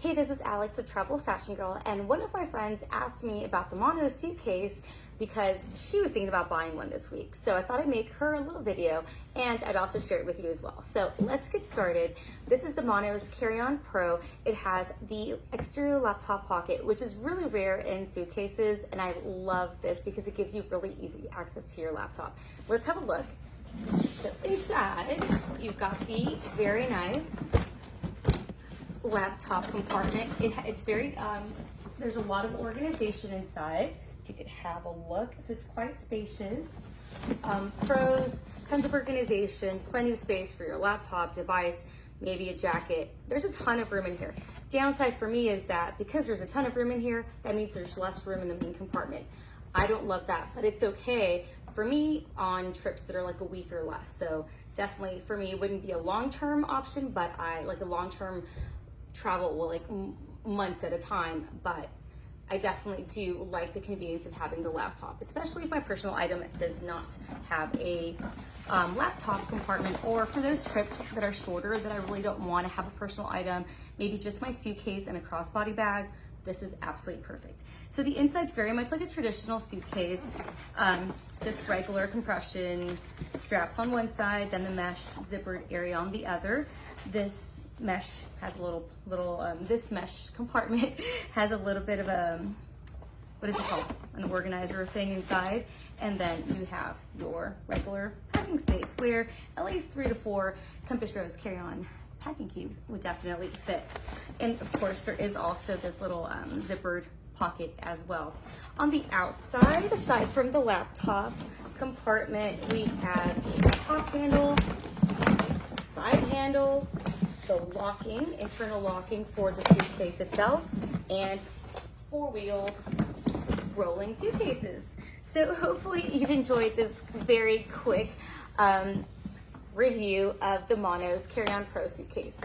Hey, this is Alex of Travel Fashion Girl, and one of my friends asked me about the Mono suitcase because she was thinking about buying one this week. So I thought I'd make her a little video and I'd also share it with you as well. So let's get started. This is the Mono's Carryon Pro. It has the exterior laptop pocket, which is really rare in suitcases, and I love this because it gives you really easy access to your laptop. Let's have a look. So inside, you've got the very nice laptop compartment. It's very, there's a lot of organization inside. If you could have a look. So it's quite spacious. Pros, tons of organization, plenty of space for your laptop, device, maybe a jacket. There's a ton of room in here. Downside for me is that because there's a ton of room in here, that means there's less room in the main compartment. I don't love that, but it's okay for me on trips that are like a week or less. So definitely for me, it wouldn't be a long-term option, but I like a long-term travel will like months at a time, but I definitely do like the convenience of having the laptop, especially if my personal item does not have a laptop compartment, or for those trips that are shorter that I really don't want to have a personal item, maybe just my suitcase and a crossbody bag. This is absolutely perfect. So the inside's very much like a traditional suitcase, just regular compression straps on one side, then the mesh zippered area on the other. This mesh has a little this mesh compartment has a little bit of a, what is it called, an organizer thing inside, and then you have your regular packing space where at least 3 to 4 Compass Rose Carryon packing cubes would definitely fit. And of course there is also this little zippered pocket as well. On the outside, aside from the laptop compartment, we have a top handle, side handle, the locking, internal locking for the suitcase itself, and 4-wheeled rolling suitcases. So hopefully you've enjoyed this very quick review of the Mono's Carryon Pro suitcase.